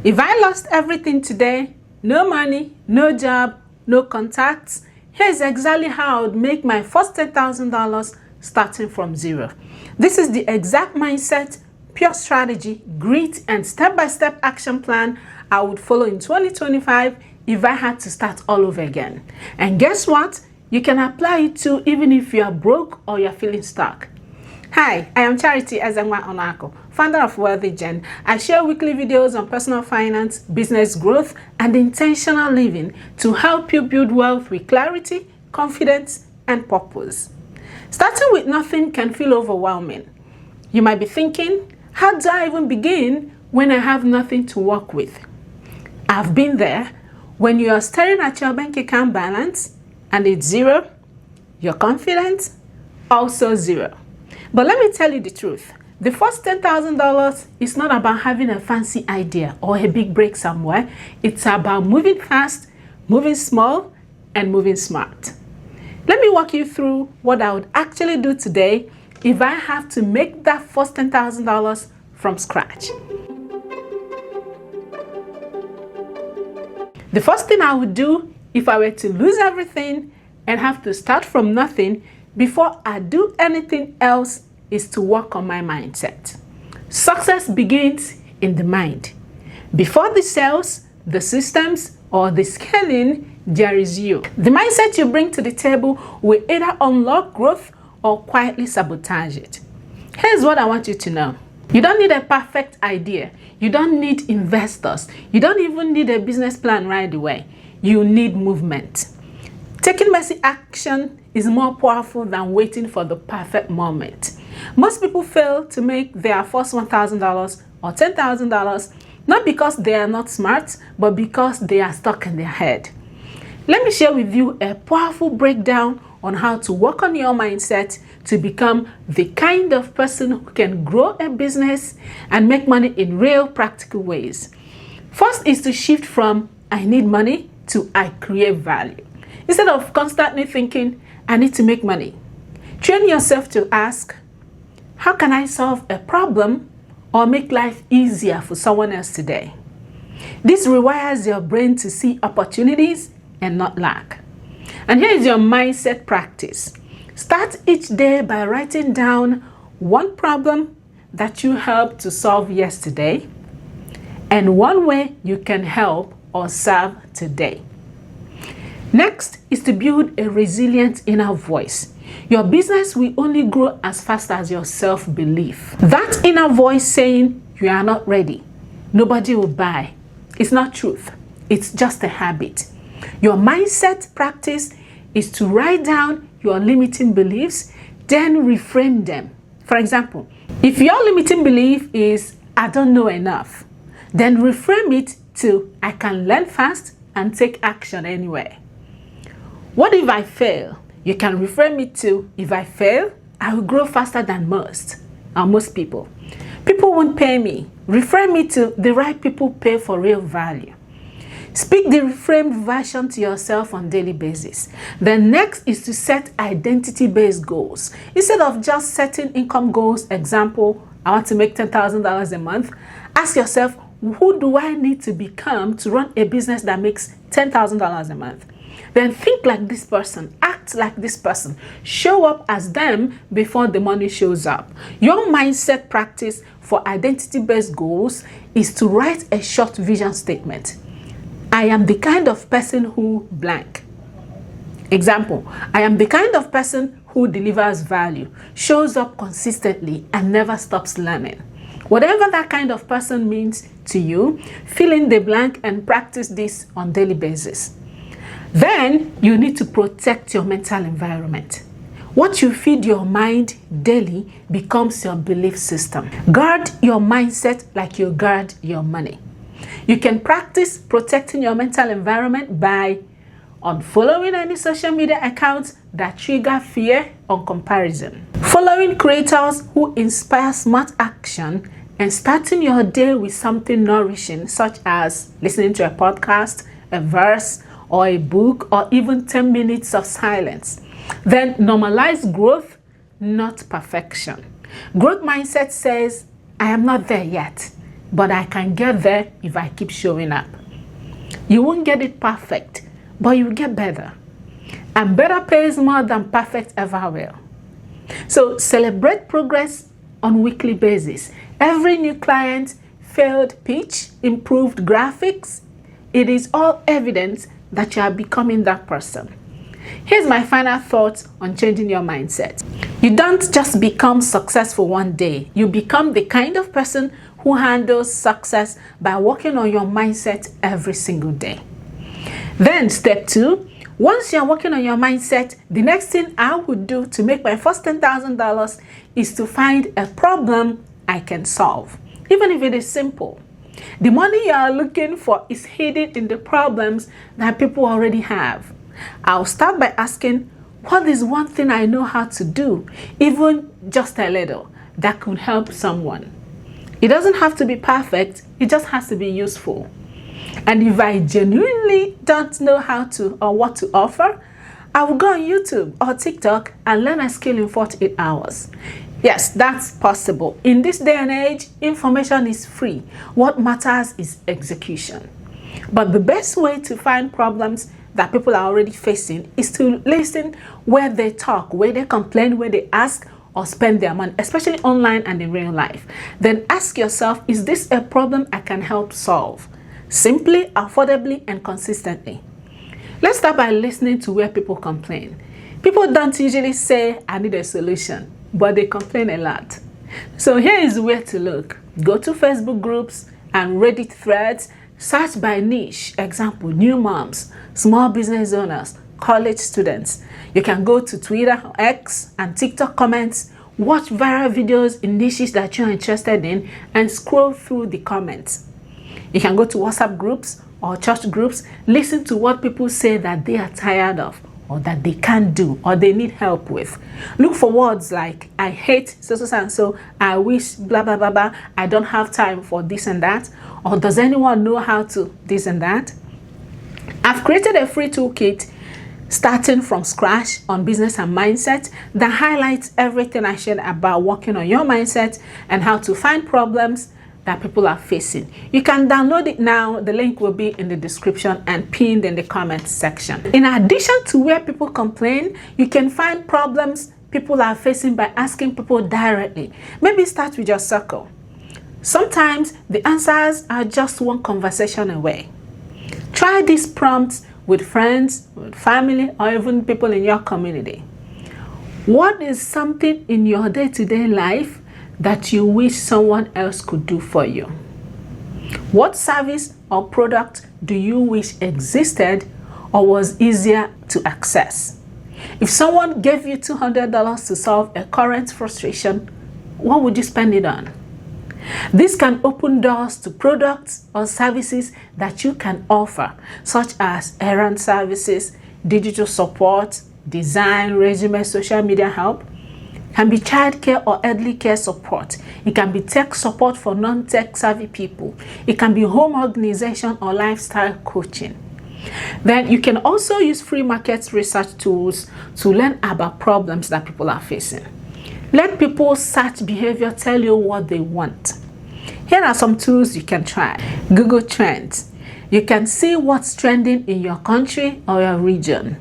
If I lost everything today, no money, no job, no contacts, here's exactly how I would make my first $10,000 starting from zero. This is the exact mindset, pure strategy, grit, and step-by-step action plan I would follow in 2025 if I had to start all over again. And guess what? You can apply it too even if you are broke or you're feeling stuck. Hi, I am Ezenwa-Onuaku, founder of Wealthy Gen. I share weekly videos on personal finance, business growth, and intentional living to help you build wealth with clarity, confidence, and purpose. Starting with nothing can feel overwhelming. You might be thinking, how do I even begin when I have nothing to work with? I've been there. When you are staring at your bank account balance and it's zero, your confidence also zero. But let me tell you the truth. The first $10,000 is not about having a fancy idea or a big break somewhere. It's about moving fast, moving small, and moving smart. Let me walk you through what I would actually do today if I have to make that first $10,000 from scratch. The first thing I would do if I were to lose everything and have to start from nothing before I do anything else is to work on my mindset. Success begins in the mind. Before the sales, the systems, or the scaling, there is you. The mindset you bring to the table will either unlock growth or quietly sabotage it. Here's what I want you to know. You don't need a perfect idea. You don't need investors. You don't even need a business plan right away. You need movement. Taking messy action is more powerful than waiting for the perfect moment. Most people fail to make their first $1,000 or $10,000 not because they are not smart, but because they are stuck in their head. Let me share with you a powerful breakdown on how to work on your mindset to become the kind of person who can grow a business and make money in real practical ways. First is to shift from I need money to I create value. Instead of constantly thinking I need to make money, train yourself to ask, how can I solve a problem or make life easier for someone else today? This rewires your brain to see opportunities and not lack. And here is your mindset practice. Start each day by writing down one problem that you helped to solve yesterday and one way you can help or serve today. Next is to build a resilient inner voice. Your business will only grow as fast as your self-belief. That inner voice saying you are not ready, nobody will buy, it's not truth. It's just a habit. Your mindset practice is to write down your limiting beliefs, then reframe them. For example, if your limiting belief is I don't know enough, then reframe it to I can learn fast and take action anyway. What if I fail? You can reframe it to if I fail, I will grow faster than most people. People won't pay me. Reframe it to the right people pay for real value. Speak the reframed version to yourself on a daily basis. The next is to set identity-based goals. Instead of just setting income goals, example, I want to make $10,000 a month, ask yourself, who do I need to become to run a business that makes $10,000 a month? Then think like this person, act like this person, show up as them before the money shows up. Your mindset practice for identity-based goals is to write a short vision statement. I am the kind of person who blank. Example, I am the kind of person who delivers value, shows up consistently, and never stops learning. Whatever that kind of person means to you, fill in the blank and practice this on a daily basis. Then you need to protect your mental environment. What you feed your mind daily becomes your belief system. Guard your mindset like you guard your money. You can practice protecting your mental environment by unfollowing any social media accounts that trigger fear or comparison, following creators who inspire smart action, and starting your day with something nourishing such as listening to a podcast, a verse, or a book, or even 10 minutes of silence. Then normalize growth, not perfection. Growth mindset says, I am not there yet. but I can get there if I keep showing up. You won't get it perfect, but you will get better. And better pays more than perfect ever will. So celebrate progress on a weekly basis. Every new client, failed pitch, improved graphics, it is all evidence that you are becoming that person. Here's my final thoughts on changing your mindset. You don't just become successful one day. You become the kind of person who handles success by working on your mindset every single day. Then step 2, once you're working on your mindset, the next thing I would do to make my first $10,000 is to find a problem I can solve, even if it is simple. The money you are looking for is hidden in the problems that people already have. I'll start by asking, what is one thing I know how to do, even just a little, that could help someone? It doesn't have to be perfect, it just has to be useful. And if I genuinely don't know how to or what to offer, I will go on YouTube or TikTok and learn a skill in 48 hours. Yes, that's possible. In this day and age, information is free. What matters is execution. But the best way to find problems that people are already facing is to listen where they talk, where they complain, where they ask or spend their money, especially online and in real life. Then ask yourself, is this a problem I can help solve? Simply, affordably, and consistently. Let's start by listening to where people complain. People don't usually say, I need a solution, but they complain a lot. So here is where to look. Go to Facebook groups and Reddit threads. Search by niche, example, new moms, small business owners, college students. You can go to Twitter, X, and TikTok comments, watch viral videos in niches that you're interested in, and scroll through the comments. You can go to WhatsApp groups or church groups, listen to what people say that they are tired of, or that they can't do, or they need help with. Look for words like, I hate so and so, I wish blah blah blah blah, I don't have time for this and that, or does anyone know how to this and that? I've created a free toolkit starting from scratch on business and mindset that highlights everything I shared about working on your mindset and how to find problems that people are facing. You can download it now. The link will be in the description and pinned in the comment section. In addition to where people complain, you can find problems people are facing by asking people directly. Maybe start with your circle. Sometimes the answers are just one conversation away. Try these prompts with friends, with family, or even people in your community. What is something in your day-to-day life that you wish someone else could do for you? What service or product do you wish existed or was easier to access? If someone gave you $200 to solve a current frustration, what would you spend it on? This can open doors to products or services that you can offer, such as errand services, digital support, design, resume, social media help. It can be childcare or elderly care support. It can be tech support for non-tech savvy people. It can be home organization or lifestyle coaching. Then you can also use free market research tools to learn about problems that people are facing. Let people's search behavior tell you what they want. Here are some tools you can try. Google Trends. You can see what's trending in your country or your region.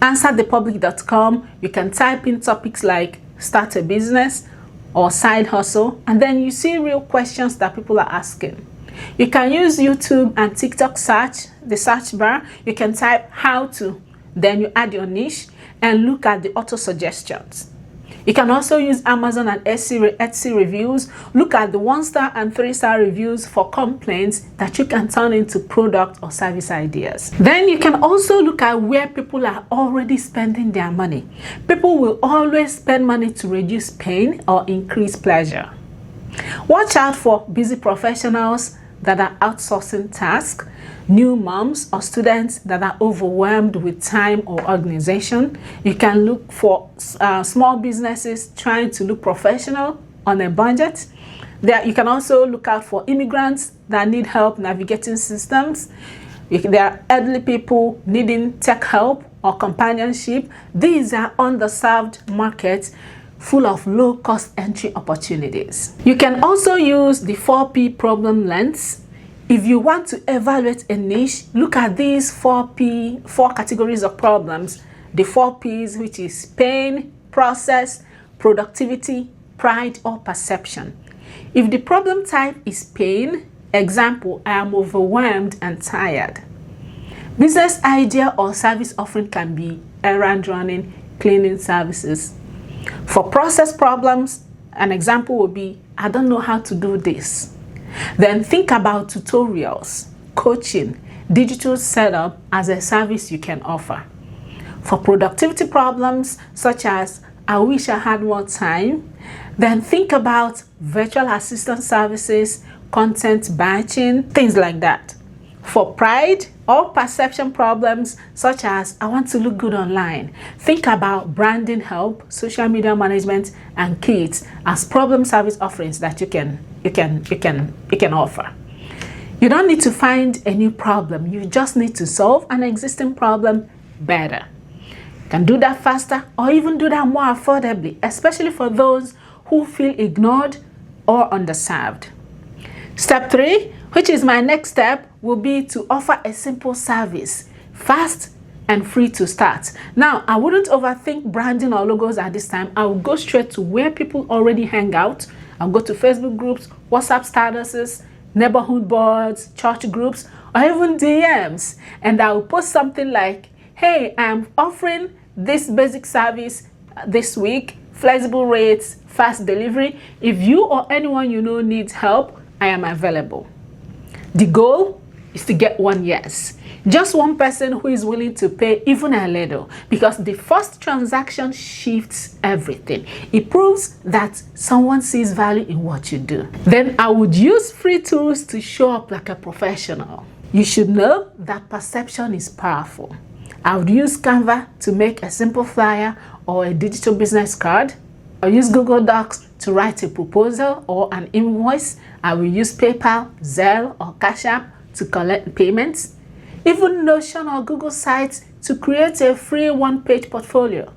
Answerthepublic.com. You can type in topics like start a business or side hustle, and then you see real questions that people are asking. You can use YouTube and TikTok search, the search bar. You can type how to, then you add your niche and look at the auto suggestions. You can also use Amazon and Etsy reviews. Look at the 1-star and 3-star reviews for complaints that you can turn into product or service ideas. Then you can also look at where people are already spending their money. People will always spend money to reduce pain or increase pleasure. Watch out for busy professionals that are outsourcing tasks, new moms or students that are overwhelmed with time or organization. You can look for small businesses trying to look professional on a budget. You can also look out for immigrants that need help navigating systems. There are elderly people needing tech help or companionship. These are underserved markets full of low-cost entry opportunities. You can also use the 4P problem lens. If you want to evaluate a niche, look at these four categories of problems. The 4Ps, which is pain, process, productivity, pride, or perception. If the problem type is pain, example, I am overwhelmed and tired. Business idea or service offering can be errand running, cleaning services. For process problems, an example would be, I don't know how to do this. Then think about tutorials, coaching, digital setup as a service you can offer. For productivity problems, such as, I wish I had more time, then think about virtual assistant services, content batching, things like that. For pride or perception problems, such as, I want to look good online, think about branding help, social media management, and kits as problem service offerings that you can offer. You don't need to find a new problem. You just need to solve an existing problem better. You can do that faster or even do that more affordably, especially for those who feel ignored or underserved. Step 3, which is my next step, will be to offer a simple service, fast and free to start. Now, I wouldn't overthink branding or logos at this time. I will go straight to where people already hang out. I'll go to Facebook groups, WhatsApp statuses, neighborhood boards, church groups, or even DMs. And I will post something like, hey, I'm offering this basic service this week, flexible rates, fast delivery. If you or anyone you know needs help, I am available. The goal is to get one yes. Just one person who is willing to pay even a little, because the first transaction shifts everything. It proves that someone sees value in what you do. Then I would use free tools to show up like a professional. You should know that perception is powerful. I would use Canva to make a simple flyer or a digital business card. I'll use Google Docs to write a proposal or an invoice. I will use PayPal, Zelle, or Cash App to collect payments. Even Notion or Google Sites to create a free one-page portfolio.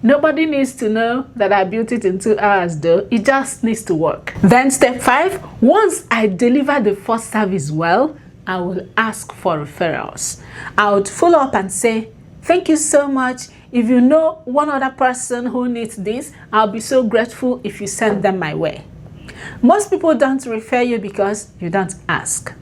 Nobody needs to know that I built it in 2 hours though. It just needs to work. Then step 5, once I deliver the first service well, I will ask for referrals. I would follow up and say, thank you so much. If you know one other person who needs this, I'll be so grateful if you send them my way. Most people don't refer you because you don't ask.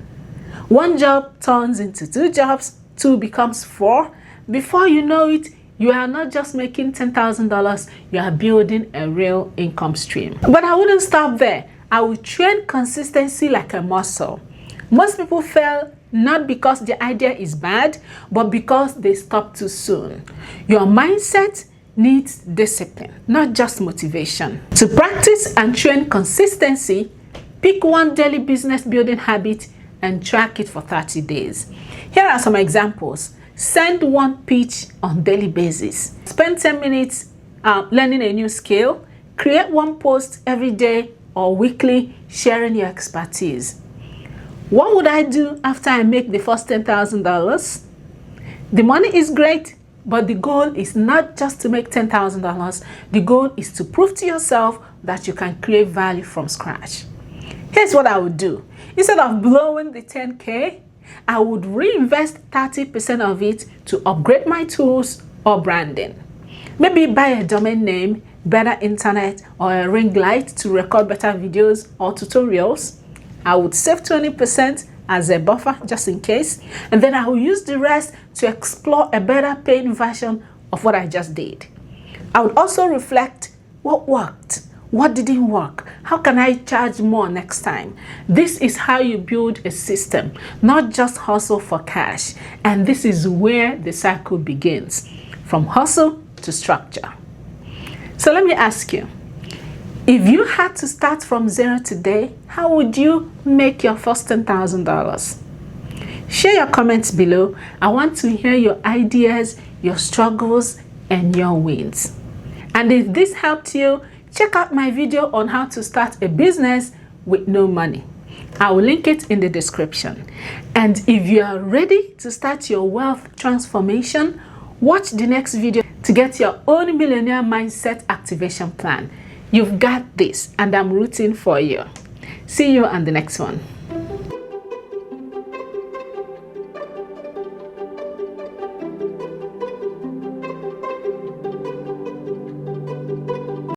One job turns into 2 jobs, 2 becomes 4. Before you know it, you are not just making $10,000, you are building a real income stream. But I wouldn't stop there. I will train consistency like a muscle. Most people fail not because the idea is bad, but because they stop too soon. Your mindset needs discipline, not just motivation. To practice and train consistency, pick one daily business building habit and track it for 30 days. Here are some examples. Send one pitch on daily basis. Spend 10 minutes learning a new skill. Create one post every day or weekly sharing your expertise. What would I do after I make the first $10,000? The money is great, but the goal is not just to make $10,000. The goal is to prove to yourself that you can create value from scratch. Here's what I would do. Instead of blowing the 10K, I would reinvest 30% of it to upgrade my tools or branding. Maybe buy a domain name, better internet, or a ring light to record better videos or tutorials. I would save 20% as a buffer just in case, and then I will use the rest to explore a better paying version of what I just did. I would also reflect what worked, what didn't work, how can I charge more next time. This is how you build a system, not just hustle for cash. And this is where the cycle begins, from hustle to structure. So let me ask you, if you had to start from zero today, how would you make your first $10,000? Share your comments below. I want to hear your ideas, your struggles, and your wins. And if this helped you, check out my video on how to start a business with no money. I will link it in the description. And if you are ready to start your wealth transformation, Watch the next video to get your own millionaire mindset activation plan. You've got this, and I'm rooting for you. See you on the next one.